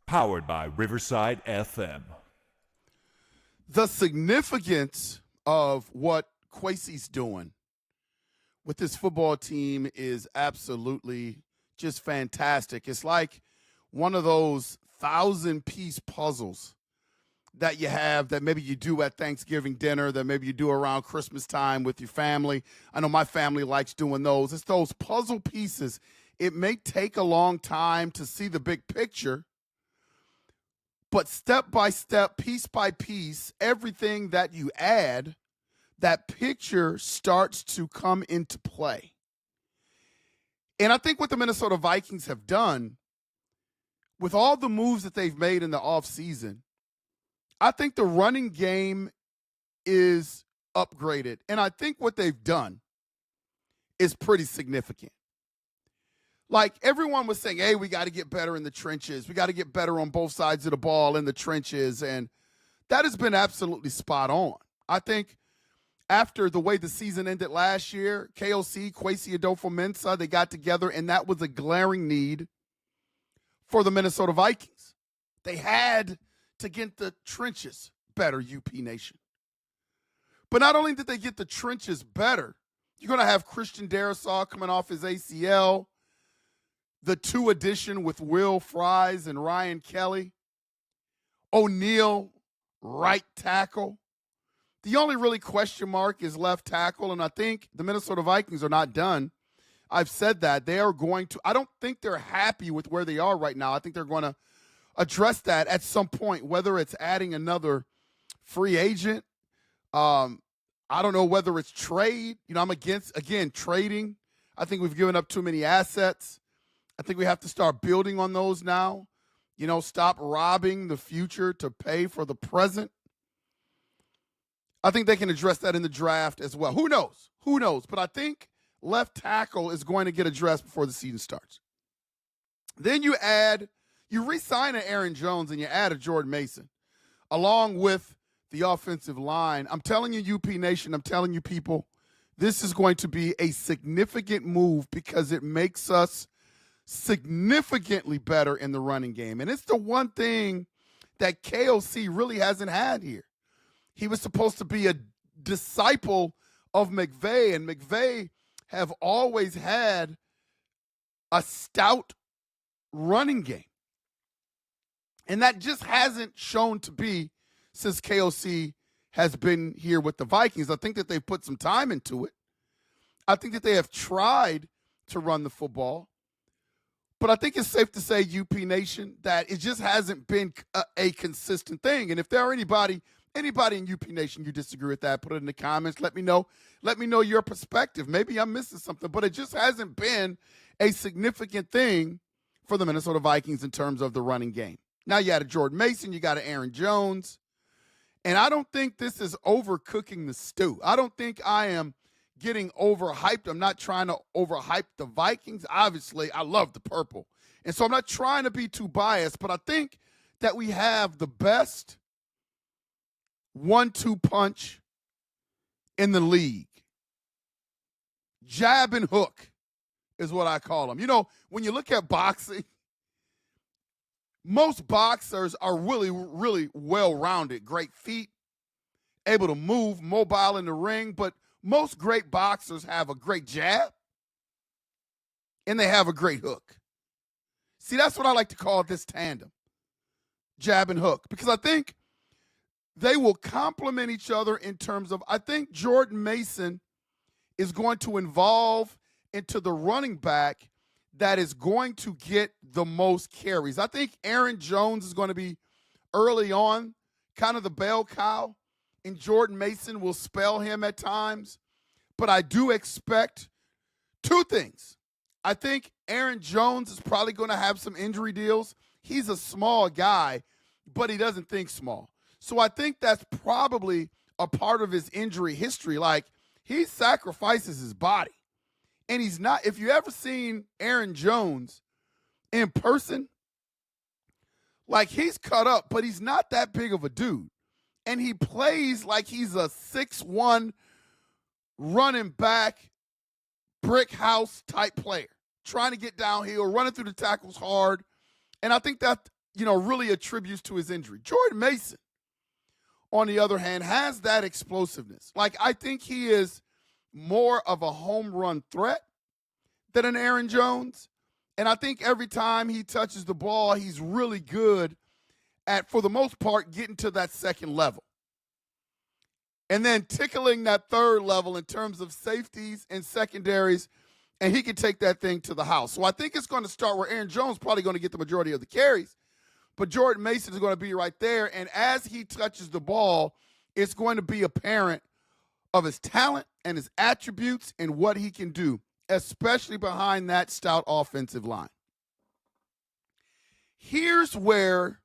Powered by Riverside FM. The significance of what Kwesi's doing with this football team is absolutely just fantastic. It's like one of those 1,000-piece puzzles that you have that maybe you do at Thanksgiving dinner, that maybe you do around Christmas time with your family. I know my family likes doing those. It's those puzzle pieces. It may take a long time to see the big picture, but step by step, piece by piece, everything that you add, that picture starts to come into play. And I think what the Minnesota Vikings have done with all the moves that they've made in the offseason, I think the running game is upgraded. And I think what they've done is pretty significant. Like everyone was saying, hey, we got to get better in the trenches. We got to get better on both sides of the ball in the trenches. And that has been absolutely spot on. I think after the way the season ended last year, KOC, Kwesi Adofo Mensah, they got together, and that was a glaring need for the Minnesota Vikings. They had to get the trenches better, UP Nation. But not only did they get the trenches better, you're going to have Christian Darrisaw coming off his ACL, the two addition with Will Fries and Ryan Kelly, O'Neal, right tackle. The only really question mark is left tackle, and I think the Minnesota Vikings are not done. I've said that. They are going to – I don't think they're happy with where they are right now. I think they're going to address that at some point, whether it's adding another free agent. I don't know whether it's trade. You know, I'm against, again, trading. I think we've given up too many assets. I think we have to start building on those now. You know, stop robbing the future to pay for the present. I think they can address that in the draft as well. Who knows? Who knows? But I think left tackle is going to get addressed before the season starts. Then you re-sign an Aaron Jones and you add a Jordan Mason along with the offensive line. I'm telling you, UP Nation, I'm telling you people, this is going to be a significant move because it makes us significantly better in the running game. And it's the one thing that KOC really hasn't had here. He was supposed to be a disciple of McVay, and McVay have always had a stout running game. And that just hasn't shown to be since KOC has been here with the Vikings. I think that they've put some time into it. I think that they have tried to run the football. But I think it's safe to say, UP Nation, that it just hasn't been a consistent thing. And if there are anybody in UP Nation you disagree with that, put it in the comments. Let me know. Let me know your perspective. Maybe I'm missing something, but it just hasn't been a significant thing for the Minnesota Vikings in terms of the running game. Now you got a Jordan Mason, you got an Aaron Jones, and I don't think this is overcooking the stew. I don't think I am getting overhyped. I'm not trying to overhype the Vikings. Obviously, I love the purple. And so I'm not trying to be too biased, but I think that we have the best 1-2 punch in the league. Jab and hook is what I call them. You know, when you look at boxing, most boxers are really, really well-rounded. Great feet, able to move, mobile in the ring, but most great boxers have a great jab, and they have a great hook. See, that's what I like to call this tandem, jab and hook, because I think they will complement each other in terms of, I think Jordan Mason is going to evolve into the running back that is going to get the most carries. I think Aaron Jones is going to be early on kind of the bell cow, and Jordan Mason will spell him at times. But I do expect two things. I think Aaron Jones is probably going to have some injury deals. He's a small guy, but he doesn't think small. So I think that's probably a part of his injury history. Like, he sacrifices his body. And he's not, if you ever seen Aaron Jones in person, like, he's cut up, but he's not that big of a dude. And he plays like he's a 6'1", running back, brick house type player, trying to get downhill, running through the tackles hard. And I think that really attributes to his injury. Jordan Mason, on the other hand, has that explosiveness. Like, I think he is more of a home run threat than an Aaron Jones. And I think every time he touches the ball, he's really good at, for the most part, getting to that second level. And then tickling that third level in terms of safeties and secondaries, and he can take that thing to the house. So I think it's going to start where Aaron Jones probably going to get the majority of the carries, but Jordan Mason is going to be right there. And as he touches the ball, it's going to be apparent of his talent and his attributes and what he can do, especially behind that stout offensive line. Here's where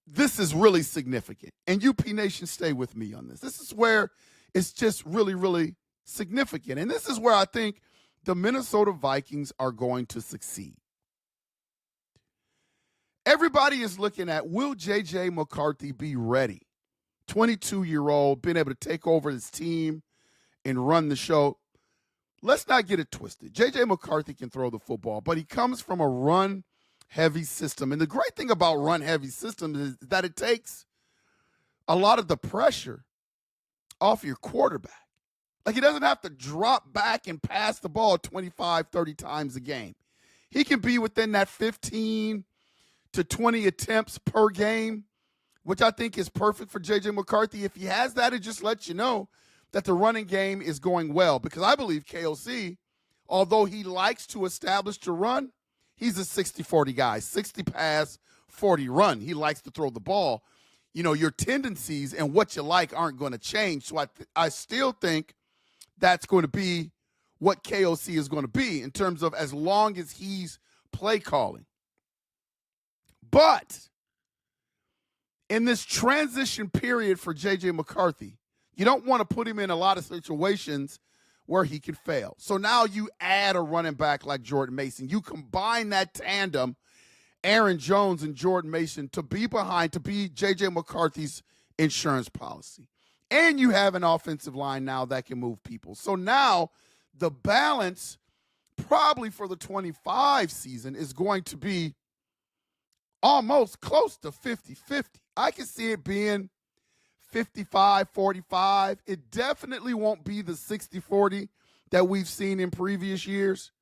this is really significant. And UP Nation, stay with me on this. This is where it's just really, really significant. And this is where I think the Minnesota Vikings are going to succeed. Everybody is looking at, will JJ McCarthy be ready? 22-year-old, being able to take over his team and run the show. Let's not get it twisted. JJ McCarthy can throw the football, but he comes from a run-heavy system. And the great thing about run-heavy systems is that it takes a lot of the pressure off your quarterback. Like, he doesn't have to drop back and pass the ball 25, 30 times a game. He can be within that 15 to 20 attempts per game, which I think is perfect for JJ McCarthy. If he has that, it just lets you know that the running game is going well. Because I believe KOC, although he likes to establish to run, he's a 60-40 guy, 60 pass, 40 run. He likes to throw the ball. Your tendencies and what you like aren't going to change. So I still think that's going to be what KOC is going to be in terms of as long as he's play calling. But in this transition period for JJ McCarthy, you don't want to put him in a lot of situations where he can fail. So now you add a running back like Jordan Mason. You combine that tandem, Aaron Jones and Jordan Mason, to be JJ McCarthy's insurance policy. And you have an offensive line now that can move people. So now the balance probably for the 25 season is going to be almost close to 50-50. I can see it being 55-45. It definitely won't be the 60-40 that we've seen in previous years.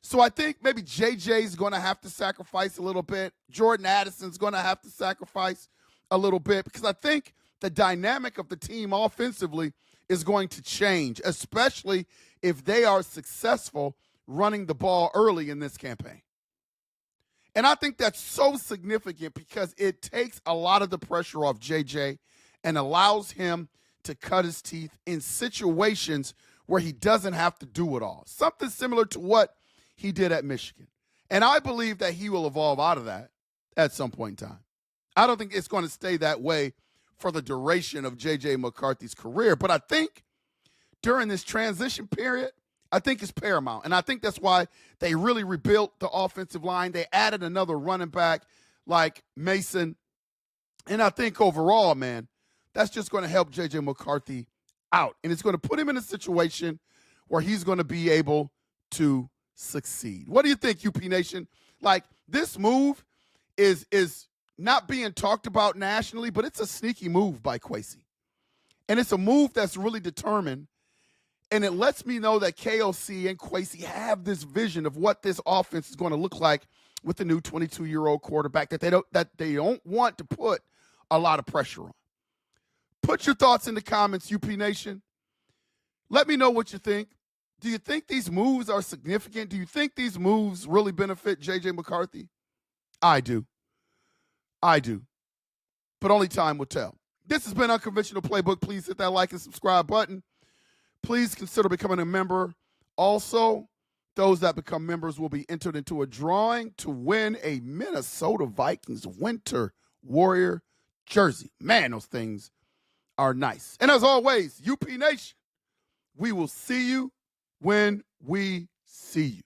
So I think maybe JJ's going to have to sacrifice a little bit. Jordan Addison's going to have to sacrifice a little bit, because I think the dynamic of the team offensively is going to change, especially if they are successful running the ball early in this campaign. And I think that's so significant because it takes a lot of the pressure off JJ and allows him to cut his teeth in situations where he doesn't have to do it all. Something similar to what he did at Michigan. And I believe that he will evolve out of that at some point in time. I don't think it's going to stay that way for the duration of JJ McCarthy's career. But I think during this transition period, I think it's paramount. And I think that's why they really rebuilt the offensive line. They added another running back like Mason. And I think overall, man, that's just going to help JJ McCarthy out. And it's going to put him in a situation where he's going to be able to succeed. What do you think, UP Nation? Like, this move is not being talked about nationally, but it's a sneaky move by Kwesi. And it's a move that's really determined. And it lets me know that KOC and Kwesi have this vision of what this offense is going to look like with the new 22-year-old quarterback that they don't want to put a lot of pressure on. Put your thoughts in the comments, UP Nation. Let me know what you think. Do you think these moves are significant? Do you think these moves really benefit JJ McCarthy? I do. But only time will tell. This has been Unconventional Playbook. Please hit that like and subscribe button. Please consider becoming a member. Also, those that become members will be entered into a drawing to win a Minnesota Vikings Winter Warrior jersey. Man, those things are nice. And as always, UP Nation, we will see you when we see you.